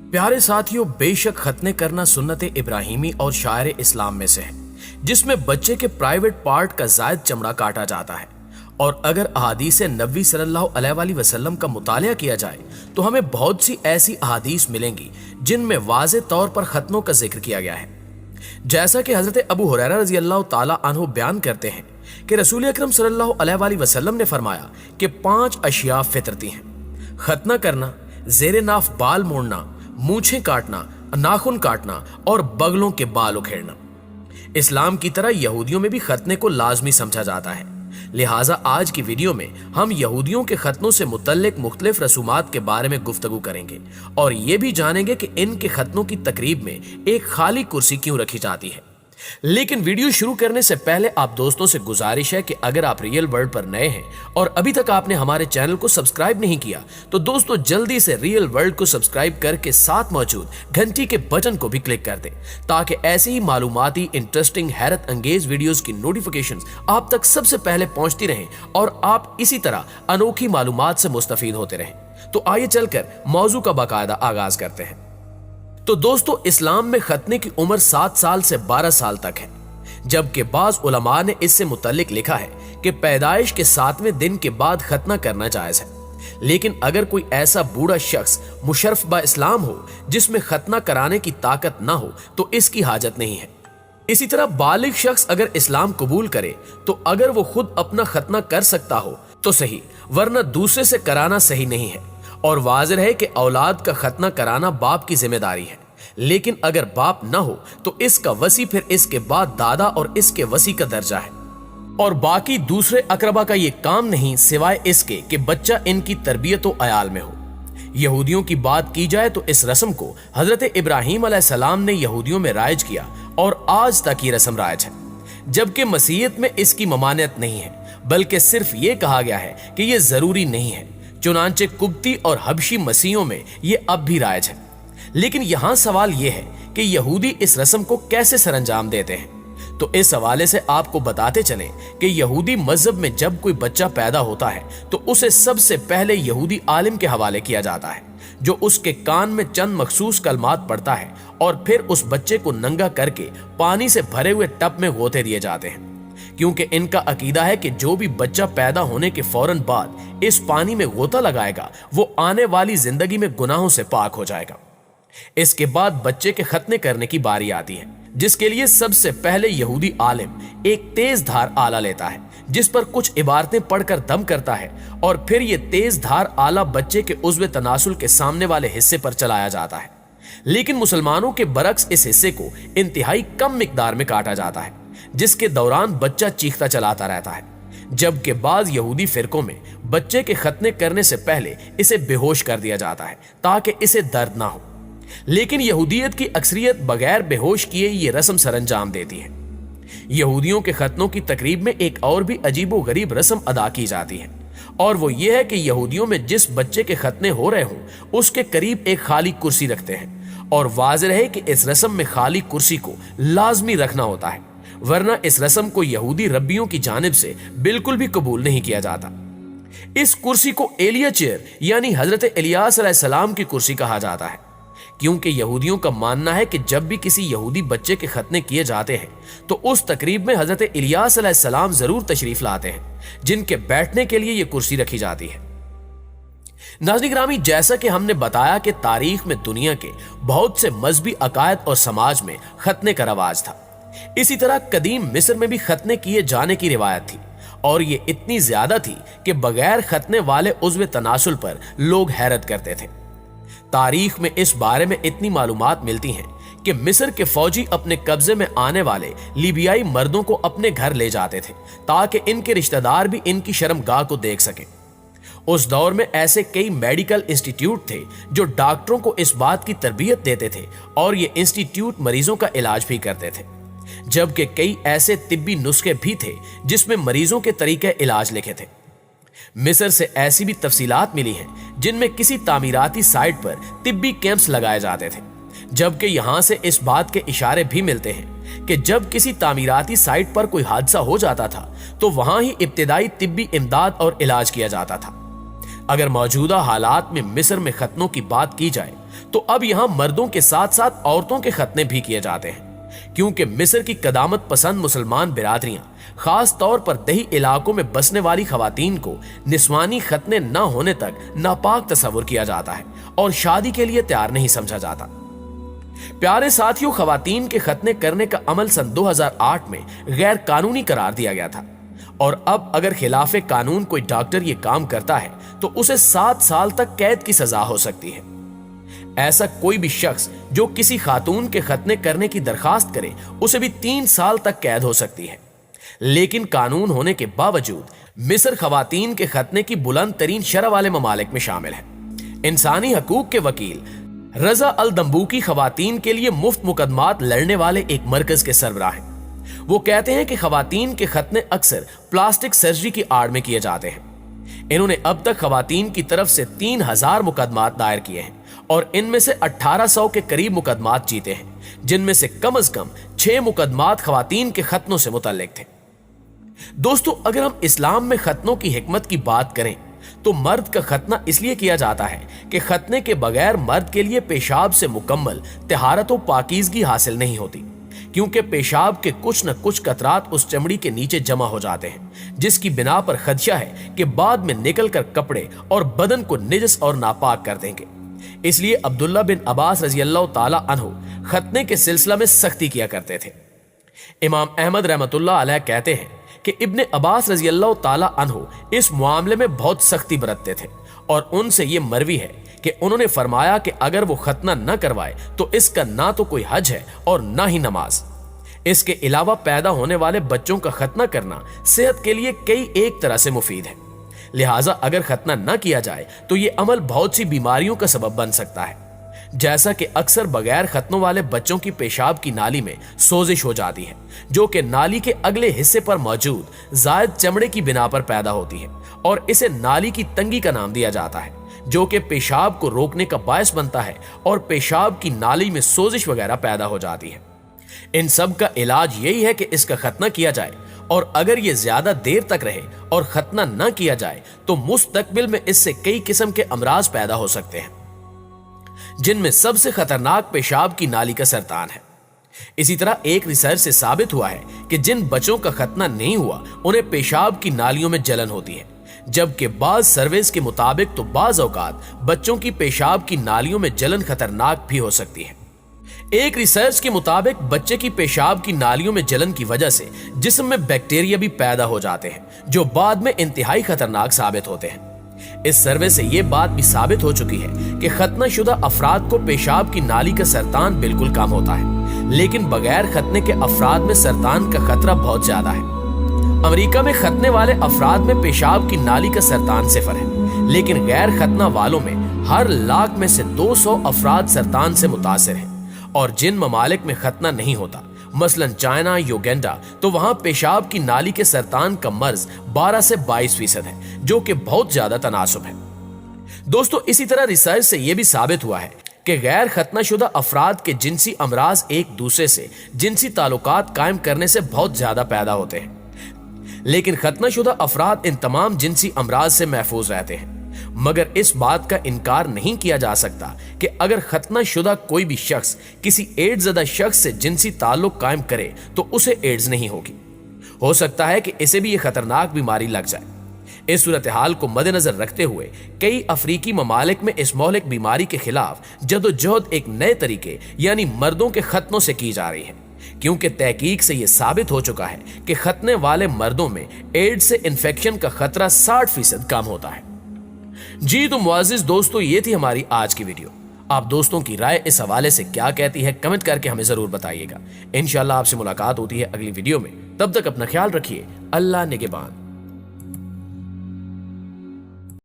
प्यारे साथियों, बेशक खतने करना सुन्नत इब्राहिमी और शायर इस्लाम में से है, जिसमें बच्चे के प्राइवेट पार्ट का जायद चमड़ा काटा जाता है। और अगर अहादीस नबी सल्लल्लाहु अलैहि वसल्लम का मुतालिया किया जाए तो हमें बहुत सी ऐसी अहादीस मिलेंगी जिनमें वाज़े तौर पर खतनों का जिक्र किया गया है। जैसा कि हजरत अबू हुरैरा रज़ी अल्लाह ताला अन्हु बयान करते हैं कि रसूल अकरम सल्लल्लाहु अलैहि वसल्लम ने फरमाया कि 5 अशिया फितरती हैं: खतना करना, ज़ेरे नाफ बाल मोड़ना, मूछें काटना, नाखून काटना और बगलों के बाल उखेड़ना। इस्लाम की तरह यहूदियों में भी खतने को लाजमी समझा जाता है। लिहाजा आज की वीडियो में हम यहूदियों के खतनों से मुतल्लिक मुख्तलिफ रसूमात के बारे में गुफ्तगू करेंगे और ये भी जानेंगे कि इनके खतनों की तकरीब में एक खाली कुर्सी क्यों रखी जाती है। लेकिन वीडियो शुरू करने से पहले आप दोस्तों से गुजारिश है कि अगर आप रियल वर्ल्ड पर नए हैं और अभी तक आपने हमारे चैनल को सब्सक्राइब नहीं किया तो दोस्तों जल्दी से रियल वर्ल्ड को सब्सक्राइब करके साथ मौजूद घंटी के बटन को भी क्लिक कर दें, ताकि ऐसे ही मालूमाती, इंटरेस्टिंग, हैरत अंगेज वीडियोस की नोटिफिकेशंस आप तक सबसे पहले पहुंचती रहें और आप इसी तरह अनोखी मालूमात से मुस्तफीद होते रहें। तो आइए चलकर मौजू का बाकायदा आगाज करते हैं। तो दोस्तों, इस्लाम में खतने की उम्र 7 साल से 12 साल तक है, जबकि बाज उलमा ने इससे मुतल्लिक लिखा है कि पैदाइश के 7वें दिन के बाद खतना करना जायज है। लेकिन अगर कोई ऐसा बूढ़ा शख्स मुशर्रफ बा इस्लाम हो जिसमें खतना कराने की ताकत ना हो तो इसकी हाजत नहीं है। इसी तरह बालिग शख्स अगर इस्लाम कबूल करे तो अगर वो खुद अपना खतना कर सकता हो तो सही, वरना दूसरे से कराना सही नहीं है। और वाज़िह है कि औलाद का खतना कराना बाप की जिम्मेदारी है, लेकिन अगर बाप न हो तो इसका वसी, फिर इसके बाद दादा और इसके वसी का दर्जा है। और बाकी दूसरे अकरबा का ये काम नहीं सिवाय इसके कि बच्चा इनकी तरबियत व अयाल में हो। यहूदियों की बात की जाए तो इस रस्म को हजरत इब्राहिम अलैहिस्सलाम ने यहूदियों में राइज किया और आज तक ये रस्म राइज है, जबकि मसीहत में इसकी ममानियत नहीं है, बल्कि सिर्फ ये कहा गया है कि ये जरूरी नहीं है। चुनांचे कुब्ती और हबशी मसीहों में ये अब भी राइज है। लेकिन यहां सवाल यह है कि यहूदी इस रस्म को कैसे सरंजाम देते हैं। तो इस हवाले से आपको बताते चलें कि यहूदी मजहब में जब कोई बच्चा पैदा होता है तो उसे सबसे पहले यहूदी आलिम के हवाले किया जाता है, जो उसके कान में चंद मखसूस कलमात पढ़ता है और फिर उस बच्चे को नंगा करके पानी से भरे हुए टब में गोते दिए जाते हैं, क्योंकि इनका अकीदा है कि जो भी बच्चा पैदा होने के फौरन बाद इस पानी में गोता लगाएगा वो आने वाली जिंदगी में गुनाहों से पाक हो जाएगा। इसके बाद बच्चे के खतने करने की बारी आती है, जिसके लिए सबसे पहले यहूदी आलिम एक तेज धार आला लेता है, जिस पर कुछ इबारतें पढ़कर दम करता है और फिर ये तेज धार आला बच्चे के उज़्व तनासुल के सामने वाले हिस्से पर चलाया जाता है। लेकिन मुसलमानों के बरक्स इस हिस्से को इंतहाई कम मिकदार में काटा जाता है, जिसके दौरान बच्चा चीखता चलाता रहता है। जबकि बाज यहूदी फिरकों में बच्चे के खतने करने से पहले इसे बेहोश कर दिया जाता है ताकि इसे दर्द ना हो। लेकिन यहूदियत की अक्सरियत बगैर बेहोश किए ये रस्म सरंजाम देती है। यहूदियों के खतनों की तकरीब में एक और भी अजीबो गरीब रस्म अदा की जाती है, और वो ये है कि यहूदियों में जिस बच्चे के खतने हो रहे हों उसके करीब एक खाली कुर्सी रखते हैं, और वाज़िह है कि इस रस्म में खाली कुर्सी को लाजमी रखना होता है, वरना इस रस्म को यहूदी रब्बियों की जानिब से बिल्कुल भी कबूल नहीं किया जाता। इस कुर्सी को एलिया चेयर यानी हजरत इलियास अलैहिस्सलाम की कुर्सी कहा जाता है, क्योंकि यहूदियों का मानना है कि जब भी किसी यहूदी बच्चे के खतने किए जाते हैं तो उस तकरीब में हजरत इलियास अलैहिस्सलाम जरूर तशरीफ लाते हैं, जिनके बैठने के लिए यह कुर्सी रखी जाती है। नाज़रीन गिरामी, जैसा कि हमने बताया कि तारीख में दुनिया के बहुत से मजहबी अकायद और समाज में खतने का रवाज था। इसी तरह कदीम मिस्र में भी खतने किए जाने की रिवायत थी, और ये इतनी ज्यादा थी कि बगैर खतने वाले उज़्व तनासुल पर लोग हैरत करते थे। तारीख में इस बारे में इतनी मालूमात मिलती हैं कि मिस्र के फौजी अपने कब्जे में आने वाले लीबियाई मर्दों को अपने घर ले जाते थे ताकि इनके रिश्तेदार भी इनकी शर्मगाह को देख सकें। उस दौर में ऐसे कई मेडिकल इंस्टीट्यूट थे जो डॉक्टरों को इस बात की तरबियत देते थे और ये इंस्टीट्यूट मरीजों का इलाज भी करते थे, जबकि कई ऐसे तिब्बी नुस्खे भी थे जिसमें मरीजों के तरीके इलाज लिखे थे। मिस्र से ऐसी भी तफसीलात मिली हैं जिनमें किसी तामीराती साइट पर तिब्बी कैंप्स लगाए जाते थे, जबकि यहां से इस बात के इशारे भी मिलते हैं कि जब किसी तामीराती साइट पर कोई हादसा हो जाता था तो वहां ही इब्तिदाई तिब्बी इमदाद और इलाज किया जाता था। अगर मौजूदा हालात में मिस्र में खतनों की बात की जाए तो अब यहां मर्दों के साथ साथ औरतों के खतने भी किए जाते हैं, क्योंकि मिस्र की कदामत पसंद मुसलमान बिरादरियां खास तौर पर दही इलाकों में बसने वाली खवातीन को निस्वानी खतने न होने तक नापाक तस्वुर किया जाता है और शादी के लिए तैयार नहीं समझा जाता। प्यारे साथियों, खवातीन के खतने करने का अमल सन 2008 में गैर कानूनी करार दिया गया था और अब अगर खिलाफे कानून कोई डॉक्टर ये काम करता है तो उसे 7 साल तक कैद की सजा हो सकती है। ऐसा कोई भी शख्स जो किसी खातून के खतने करने की दरखास्त करे उसे भी 3 साल तक कैद हो सकती है। लेकिन कानून होने के बावजूद मिस्र खवातीन के खतने की बुलंद तरीन शरह वाले ममालिक में शामिल है। इंसानी हकूक के वकील रजा अल दंबूकी खवातीन के लिए मुफ्त मुकदमात लड़ने वाले एक मरकज के सरबराह हैं। वो कहते हैं कि खवातीन के खतने अक्सर प्लास्टिक सर्जरी की आड़ में किए जाते हैं। इन्होंने अब तक खवातीन की तरफ से 3000 मुकदमात दायर किए हैं और इनमें से 1800 के करीब मुकदमात जीते हैं, जिनमें से कम 6 मुकदमात खवातीन के खतनों से मुतल्लिक थे। दोस्तों, अगर हम इस्लाम में खतनों की हिकमत की बात करें तो मर्द का खतना इसलिए किया जाता है कि खतने के बगैर मर्द के लिए पेशाब से मुकम्मल तहारत व पाकीज़गी हासिल नहीं होती, क्योंकि पेशाब के कुछ न कुछ कतरात उस चमड़ी के नीचे जमा हो जाते हैं, जिसकी बिना पर खदशा है कि बाद में निकलकर कपड़े और बदन को निजस और नापाक कर देंगे। इसलिए अब्दुल्ला बिन अब्बास रज़ियल्लाहु ताला अन्हु खतने के सिलसिला में सख्ती किया करते थे। इमाम अहमद रहमतुल्लाह अलैह कहते हैं कि इब्ने अब्बास रज़ियल्लाहु ताला अन्हु इस मामले में बहुत सख्ती बरतते थे और उनसे ये मरवी है कि उन्होंने फरमाया कि अगर वो खतना न करवाए तो इसका ना तो कोई हज है और ना ही नमाज। इसके अलावा पैदा होने वाले बच्चों का खतना करना सेहत के लिए कई एक तरह से मुफीद है, लिहाजा अगर खतना न किया जाए तो ये अमल बहुत सी बीमारियों का सबब बन सकता है, जैसा कि अक्सर बगैर खतनों वाले बच्चों की पेशाब की नाली में सोजिश हो जाती है, जो कि नाली के अगले हिस्से पर मौजूद जायद चमड़े की बिना पर पैदा होती है और इसे नाली की तंगी का नाम दिया जाता है, जो कि पेशाब को रोकने का बायस बनता है और पेशाब की नाली में सोजिश वगैरह पैदा हो जाती है। इन सब का इलाज यही है कि इसका खतना किया जाए और अगर ये ज्यादा देर तक रहे और खतना न किया जाए तो मुस्तकबिल में इससे कई किस्म के अमराज पैदा हो सकते हैं, जिनमें सबसे खतरनाक पेशाब की नाली का सरतान है। इसी तरह एक रिसर्च से साबित हुआ है कि जिन बच्चों का खतना नहीं हुआ उन्हें पेशाब की नालियों में जलन होती है, जबकि बाज सर्वेस के मुताबिक तो बाज औकात बच्चों की पेशाब की नालियों में जलन खतरनाक भी हो सकती है। एक रिसर्च के मुताबिक बच्चे की पेशाब की नालियों में जलन की वजह से जिस्म में बैक्टीरिया भी पैदा हो जाते हैं, जो बाद में इंतहाई खतरनाक साबित होते हैं। इस सर्वे से यह बात भी साबित हो चुकी है कि खतना शुदा अफराद को पेशाब की नाली का सरतान बिल्कुल कम होता है, लेकिन बगैर खतने के अफराद में सरतान का खतरा बहुत ज्यादा है। अमेरिका में खतने वाले अफराद में पेशाब की नाली का सरतान 0 है, लेकिन गैर खतना वालों में हर लाख में से 200 अफराद सरतान से मुतासिर हैं। और जिन ममालिक में खतना नहीं होता, मसलन चाइना, युगांडा, तो वहां पेशाब की नाली के सरतान का मर्ज 12 से 22% है, जो कि बहुत ज्यादा तनासुब है। दोस्तों, इसी तरह रिसर्च से यह भी साबित हुआ है कि गैर खतना शुदा अफराद के जिनसी अमराज एक दूसरे से जिनसी ताल्लुकात कायम करने से बहुत ज्यादा पैदा होते हैं, लेकिन खतना शुदा अफराद इन तमाम जिनसी अमराज से महफूज रहते हैं। मगर इस बात का इनकार नहीं किया जा सकता कि अगर खतना शुदा कोई भी शख्स किसी एड्स ज़दा शख्स से जिनसी ताल्लुक कायम करे तो उसे एड्स नहीं होगी। हो सकता है कि इसे भी ये खतरनाक बीमारी लग जाए। इस सूरत हाल को मद्देनजर रखते हुए कई अफ्रीकी ममालिक में इस मौलिक बीमारी के खिलाफ जदोजहद एक नए तरीके यानी मर्दों के खतनों से की जा रही है, क्योंकि तहकीक से यह साबित हो चुका है कि खतने वाले मर्दों में एड्स से इन्फेक्शन का खतरा 60% कम होता है। जी तो मुआजिज दोस्तों, ये थी हमारी आज की वीडियो। आप दोस्तों की राय इस हवाले से क्या कहती है कमेंट करके हमें जरूर बताइएगा। इंशाल्लाह आपसे मुलाकात होती है अगली वीडियो में। तब तक अपना ख्याल रखिए। अल्लाह निगहबान।